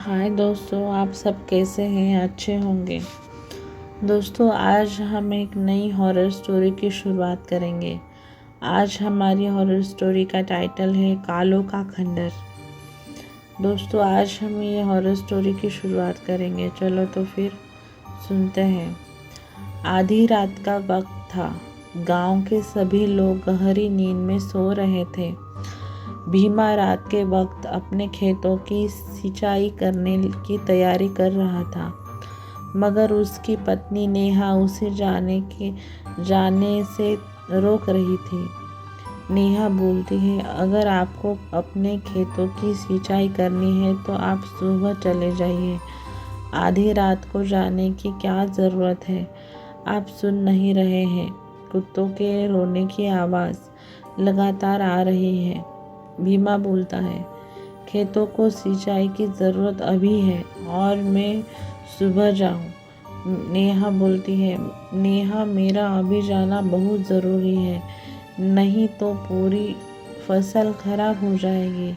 हाय दोस्तों, आप सब कैसे हैं? अच्छे होंगे। दोस्तों, आज हम एक नई हॉरर स्टोरी की शुरुआत करेंगे। आज हमारी हॉरर स्टोरी का टाइटल है कालों का खंडर। दोस्तों, आज हम ये हॉरर स्टोरी की शुरुआत करेंगे। चलो तो फिर सुनते हैं। आधी रात का वक्त था। गांव के सभी लोग गहरी नींद में सो रहे थे। भीमा रात के वक्त अपने खेतों की सिंचाई करने की तैयारी कर रहा था, मगर उसकी पत्नी नेहा उसे जाने से रोक रही थी। नेहा बोलती है, अगर आपको अपने खेतों की सिंचाई करनी है तो आप सुबह चले जाइए। आधी रात को जाने की क्या ज़रूरत है? आप सुन नहीं रहे हैं? कुत्तों के रोने की आवाज़ लगातार आ रही है। भीमा बोलता है, खेतों को सिंचाई की ज़रूरत अभी है और मैं सुबह जाऊं। नेहा बोलती है, नेहा मेरा अभी जाना बहुत ज़रूरी है, नहीं तो पूरी फसल खराब हो जाएगी।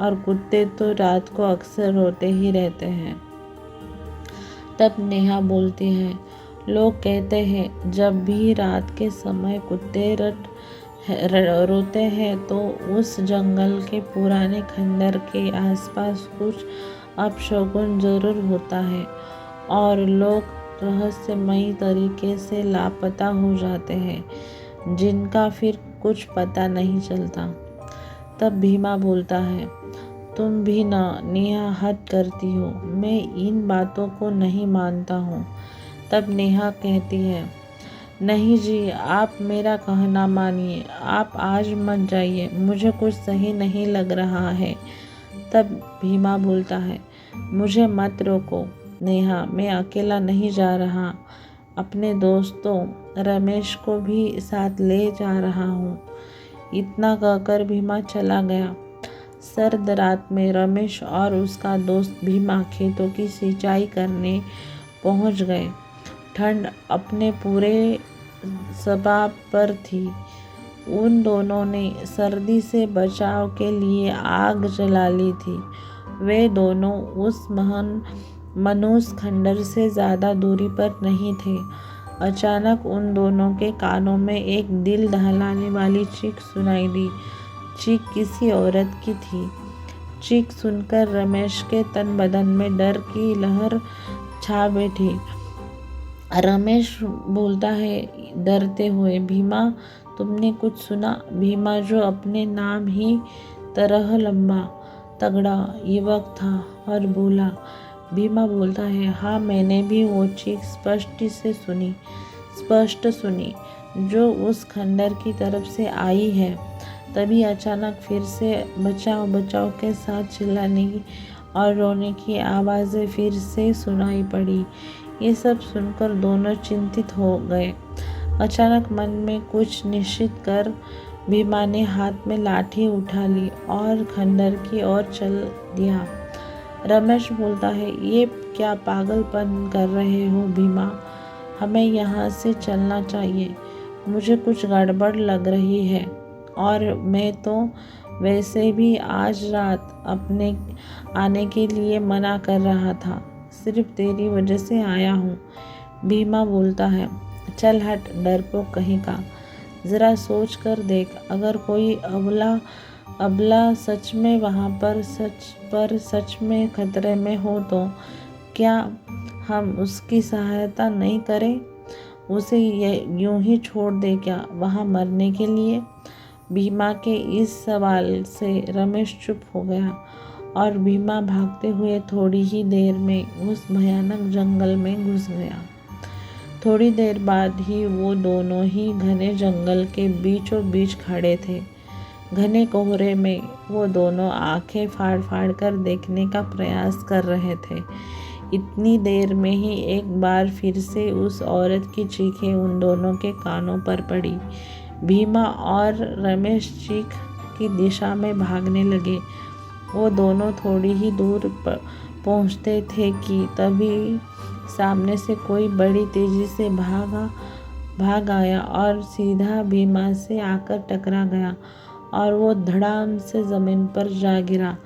और कुत्ते तो रात को अक्सर रोते ही रहते हैं। तब नेहा बोलती है, लोग कहते हैं जब भी रात के समय कुत्ते रोते हैं तो उस जंगल के पुराने खंडर के आसपास कुछ अपशकुन जरूर होता है और लोग रहस्यमयी तरीके से लापता हो जाते हैं, जिनका फिर कुछ पता नहीं चलता। तब भीमा बोलता है, तुम भी ना नेहा हद करती हो, मैं इन बातों को नहीं मानता हूँ। तब नेहा कहती है, नहीं जी, आप मेरा कहना मानिए, आप आज मत जाइए, मुझे कुछ सही नहीं लग रहा है। तब भीमा बोलता है, मुझे मत रोको नेहा, मैं अकेला नहीं जा रहा, अपने दोस्तों रमेश को भी साथ ले जा रहा हूँ। इतना कहकर भीमा चला गया। सर्द रात में रमेश और उसका दोस्त भीमा खेतों की सिंचाई करने पहुँच गए। ठंड अपने पूरे सबाब पर थी। उन दोनों ने सर्दी से बचाव के लिए आग जला ली थी। वे दोनों उस मनुष्य खंडर से ज़्यादा दूरी पर नहीं थे। अचानक उन दोनों के कानों में एक दिल दहलाने वाली चीख सुनाई दी। चीख किसी औरत की थी। चीख सुनकर रमेश के तन बदन में डर की लहर छा बैठी। रमेश बोलता है डरते हुए, भीमा तुमने कुछ सुना? भीमा, जो अपने नाम ही तरह लंबा तगड़ा युवक था, और बोला। भीमा बोलता है, हाँ, मैंने भी वो चीख स्पष्ट सुनी, जो उस खंडर की तरफ से आई है। तभी अचानक फिर से बचाओ बचाओ के साथ चिल्लाने की और रोने की आवाज़ें फिर से सुनाई पड़ी। ये सब सुनकर दोनों चिंतित हो गए। अचानक मन में कुछ निश्चित कर भीमा ने हाथ में लाठी उठा ली और खंडर की ओर चल दिया। रमेश बोलता है, ये क्या पागलपन कर रहे हो भीमा? हमें यहाँ से चलना चाहिए। मुझे कुछ गड़बड़ लग रही है और मैं तो वैसे भी आज रात अपने आने के लिए मना कर रहा था, सिर्फ तेरी वजह से आया हूँ। भीमा बोलता है, चल हट डरपोक कहीं का। ज़रा सोच कर देख, अगर कोई अबला सच में वहाँ पर सच में खतरे में हो तो क्या हम उसकी सहायता नहीं करें? उसे यूं ही छोड़ दे क्या वहाँ मरने के लिए? भीमा के इस सवाल से रमेश चुप हो गया और भीमा भागते हुए थोड़ी ही देर में उस भयानक जंगल में घुस गया। थोड़ी देर बाद ही वो दोनों ही घने जंगल के बीचों बीच खड़े थे। घने कोहरे में वो दोनों आंखें फाड़ फाड़ कर देखने का प्रयास कर रहे थे। इतनी देर में ही एक बार फिर से उस औरत की चीखें उन दोनों के कानों पर पड़ी। भीमा और रमेश चीख की दिशा में भागने लगे। वो दोनों थोड़ी ही दूर पहुंचते थे कि तभी सामने से कोई बड़ी तेजी से भाग आया और सीधा भीमा से आकर टकरा गया और वो धड़ाम से ज़मीन पर जा गिरा।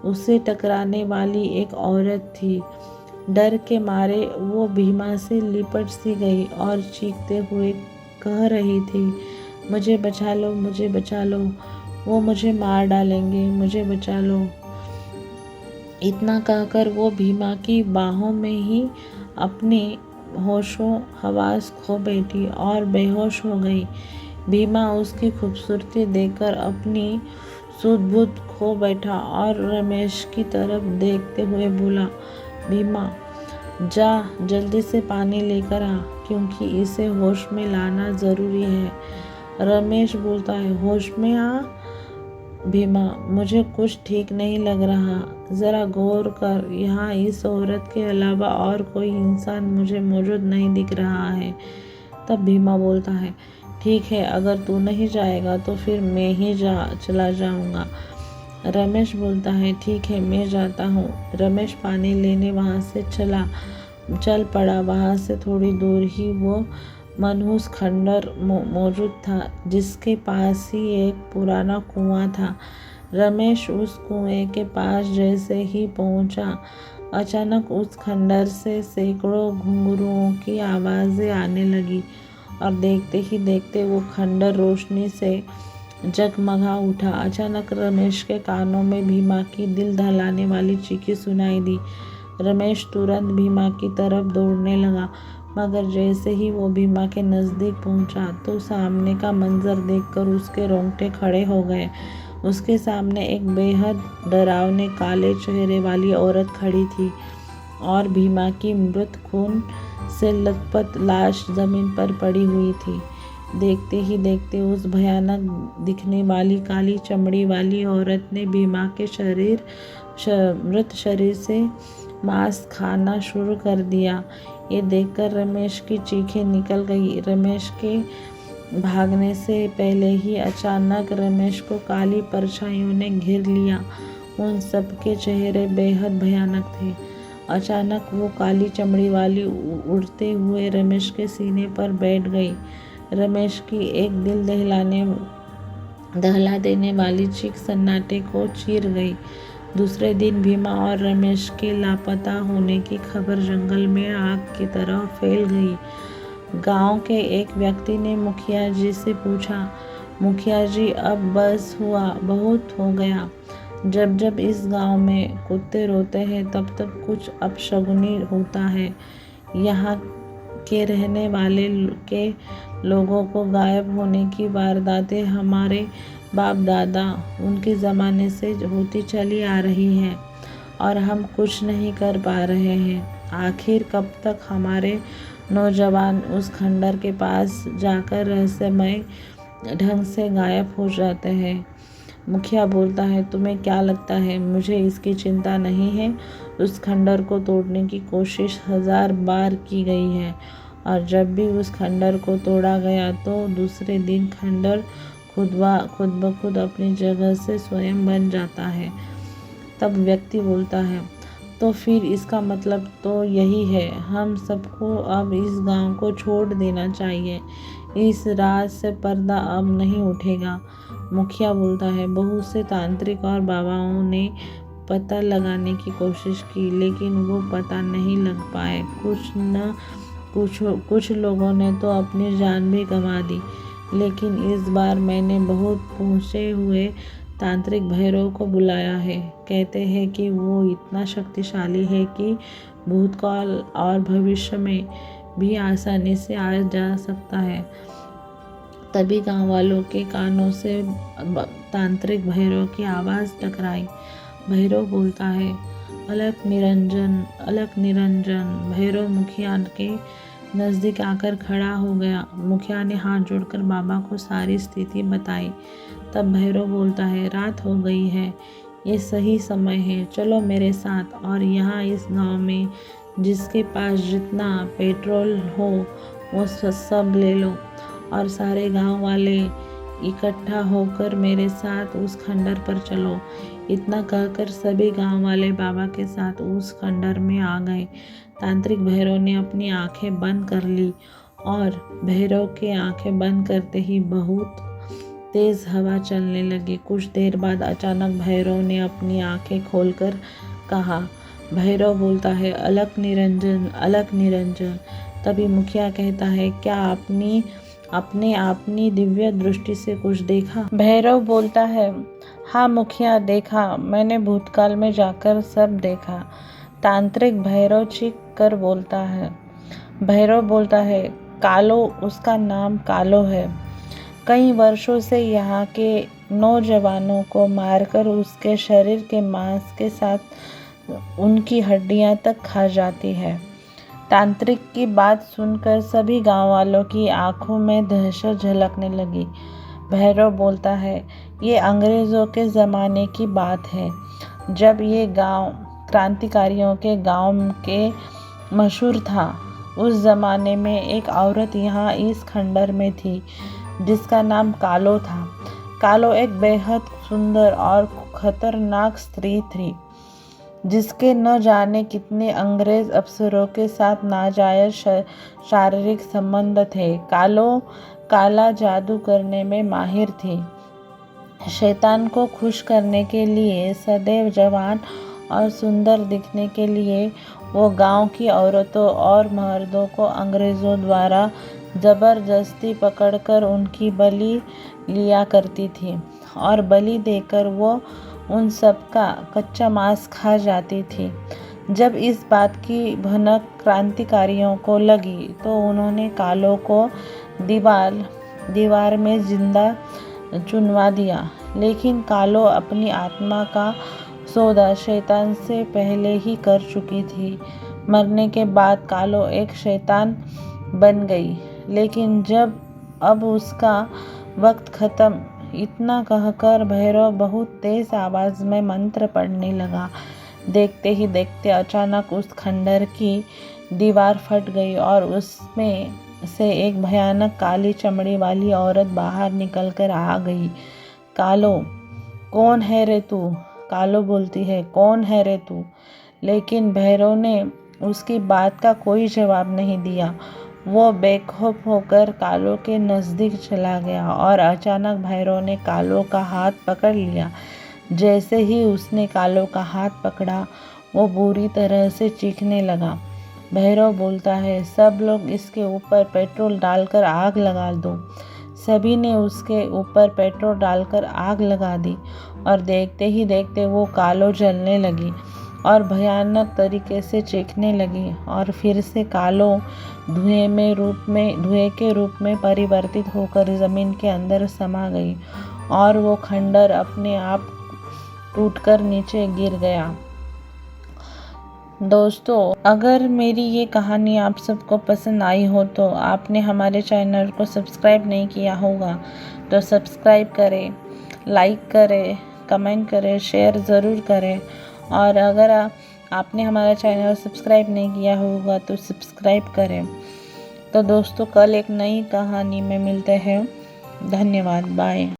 उसे टकराने वाली एक औरत थी। डर के मारे वो भीमा से लिपट सी गई और चीखते हुए कह रही थी, मुझे बचा लो, मुझे बचा लो, वो मुझे मार डालेंगे, मुझे बचा लो। इतना कहकर वो भीमा की बाहों में ही अपने होशो हवास खो बैठी और बेहोश हो गई। भीमा उसकी खूबसूरती देखकर अपनी सुध-बुध खो बैठा और रमेश की तरफ देखते हुए बोला, भीमा जा जल्दी से पानी लेकर आ, क्योंकि इसे होश में लाना ज़रूरी है। रमेश बोलता है, होश में आ? भीमा, मुझे कुछ ठीक नहीं लग रहा, ज़रा गौर कर, यहाँ इस औरत के अलावा और कोई इंसान मुझे मौजूद नहीं दिख रहा है। तब भीमा बोलता है, ठीक है, अगर तू नहीं जाएगा तो फिर मैं ही चला जाऊँगा। रमेश बोलता है, ठीक है, मैं जाता हूँ। रमेश पानी लेने वहाँ से चल पड़ा। वहाँ से थोड़ी दूर ही वो मनहूस खंडर मौजूद था, जिसके पास ही एक पुराना कुआं था। रमेश उस कुएं के पास जैसे ही पहुंचा, अचानक उस खंडर से सैकड़ों घुंघरुओं की आवाज़ें आने लगी और देखते ही देखते वो खंडर रोशनी से जगमगा उठा। अचानक रमेश के कानों में भीमा की दिल दहलाने वाली चीखें सुनाई दी। रमेश तुरंत भीमा की तरफ दौड़ने लगा, मगर जैसे ही वो भीमा के नज़दीक पहुंचा तो सामने का मंजर देखकर उसके रोंगटे खड़े हो गए। उसके सामने एक बेहद डरावने काले चेहरे वाली औरत खड़ी थी और भीमा की मृत खून से लथपथ लाश जमीन पर पड़ी हुई थी। देखते ही देखते उस भयानक दिखने वाली काली चमड़ी वाली औरत ने भीमा के मृत शरीर से मांस खाना शुरू कर दिया। ये देखकर रमेश की चीखें निकल गई। रमेश के भागने से पहले ही अचानक रमेश को काली परछाइयों ने घेर लिया। उन सबके चेहरे बेहद भयानक थे। अचानक वो काली चमड़ी वाली उड़ते हुए रमेश के सीने पर बैठ गई। रमेश की एक दिल दहला देने वाली चीख सन्नाटे को चीर गई। दूसरे दिन भीमा और रमेश के लापता होने की खबर जंगल में आग की तरह फैल गई। गांव के एक व्यक्ति ने मुखिया जी से पूछा, मुखिया जी, अब बस हुआ, बहुत हो गया। जब जब इस गांव में कुत्ते रोते हैं तब तब कुछ अपशगुनी होता है। यहाँ के रहने वाले के लोगों को गायब होने की वारदातें हमारे बाप दादा उनके ज़माने से होती चली आ रही हैं और हम कुछ नहीं कर पा रहे हैं। आखिर कब तक हमारे नौजवान उस खंडर के पास जाकर रहस्यमय ढंग से गायब हो जाते हैं। मुखिया बोलता है, तुम्हें क्या लगता है मुझे इसकी चिंता नहीं है? उस खंडर को तोड़ने की कोशिश 1000 बार की गई है और जब भी उस खंडर को तोड़ा गया तो दूसरे दिन खंडर खुद ब खुद अपनी जगह से स्वयं बन जाता है। तब व्यक्ति बोलता है, तो फिर इसका मतलब तो यही है, हम सबको अब इस गांव को छोड़ देना चाहिए। इस राज से पर्दा अब नहीं उठेगा। मुखिया बोलता है, बहुत से तांत्रिक और बाबाओं ने पता लगाने की कोशिश की, लेकिन वो पता नहीं लग पाए। कुछ लोगों ने तो अपनी जान भी गंवा दी, लेकिन इस बार मैंने बहुत पहुँचे हुए तांत्रिक भैरव को बुलाया है। कहते हैं कि वो इतना शक्तिशाली है कि भूतकाल और भविष्य में भी आसानी से आ जा सकता है। तभी गांव वालों के कानों से तांत्रिक भैरव की आवाज़ टकराई। भैरव बोलता है, अलख निरंजन, अलख निरंजन। भैरव मुखिया के नज़दीक आकर खड़ा हो गया। मुखिया ने हाथ जोड़कर बाबा को सारी स्थिति बताई। तब भैरव बोलता है, रात हो गई है, ये सही समय है, चलो मेरे साथ और यहाँ इस गांव में जिसके पास जितना पेट्रोल हो वो सब ले लो और सारे गांव वाले इकट्ठा होकर मेरे साथ उस खंडर पर चलो। इतना कहकर सभी गांव वाले बाबा के साथ उस खंडर में आ गए। तांत्रिक भैरव ने अपनी आंखें बंद कर ली और भैरव के आंखें बंद करते ही बहुत तेज़ हवा चलने लगी। कुछ देर बाद अचानक भैरव ने अपनी आंखें खोलकर कहा। भैरव बोलता है, अलख निरंजन, अलख निरंजन। तभी मुखिया कहता है, क्या आपने अपनी दिव्य दृष्टि से कुछ देखा? भैरव बोलता है, हाँ मुखिया, देखा, मैंने भूतकाल में जाकर सब देखा। तांत्रिक भैरव चीख कर बोलता है। भैरव बोलता है, कालो, उसका नाम कालो है। कई वर्षों से यहाँ के नौजवानों को मारकर उसके शरीर के मांस के साथ उनकी हड्डियाँ तक खा जाती है। तांत्रिक की बात सुनकर सभी गांव वालों की आंखों में दहशत झलकने लगी। भैरव बोलता है, ये अंग्रेज़ों के ज़माने की बात है, जब ये गांव क्रांतिकारियों के गांव के मशहूर था। उस ज़माने में एक औरत यहाँ इस खंडर में थी जिसका नाम कालो था। कालो एक बेहद सुंदर और खतरनाक स्त्री थी जिसके न जाने कितने अंग्रेज अफसरों के साथ नाजायज शारीरिक संबंध थे। कालो काला जादू करने में माहिर थी। शैतान को खुश करने के लिए, सदैव जवान और सुंदर दिखने के लिए वो गांव की औरतों और मर्दों को अंग्रेज़ों द्वारा ज़बरदस्ती पकड़कर उनकी बलि लिया करती थी और बलि देकर वो उन सब का कच्चा मांस खा जाती थी। जब इस बात की भनक क्रांतिकारियों को लगी तो उन्होंने कालो को दीवार में जिंदा चुनवा दिया। लेकिन कालो अपनी आत्मा का सौदा शैतान से पहले ही कर चुकी थी। मरने के बाद कालो एक शैतान बन गई, लेकिन अब उसका वक्त खत्म। इतना कहकर भैरव बहुत तेज आवाज में मंत्र पढ़ने लगा। देखते ही देखते अचानक उस खंडर की दीवार फट गई और उसमें से एक भयानक काली चमड़ी वाली औरत बाहर निकलकर आ गई। कालो, कौन है रे तू? कालो बोलती है, कौन है रे तू? लेकिन भैरव ने उसकी बात का कोई जवाब नहीं दिया। वो बेखौफ होकर कालो के नज़दीक चला गया और अचानक भैरव ने कालो का हाथ पकड़ लिया। जैसे ही उसने कालो का हाथ पकड़ा, वो बुरी तरह से चीखने लगा। भैरव बोलता है, सब लोग इसके ऊपर पेट्रोल डालकर आग लगा दो। सभी ने उसके ऊपर पेट्रोल डालकर आग लगा दी और देखते ही देखते वो कालो जलने लगी और भयानक तरीके से चीखने लगी और फिर से कालो धुएं के रूप में परिवर्तित होकर ज़मीन के अंदर समा गई और वो खंडर अपने आप टूटकर नीचे गिर गया। दोस्तों, अगर मेरी ये कहानी आप सबको पसंद आई हो तो आपने हमारे चैनल को सब्सक्राइब नहीं किया होगा तो सब्सक्राइब करें, लाइक करें, कमेंट करें, शेयर ज़रूर करें। और अगर आपने हमारा चैनल सब्सक्राइब नहीं किया होगा तो सब्सक्राइब करें। तो दोस्तों, कल एक नई कहानी में मिलते हैं। धन्यवाद, बाय।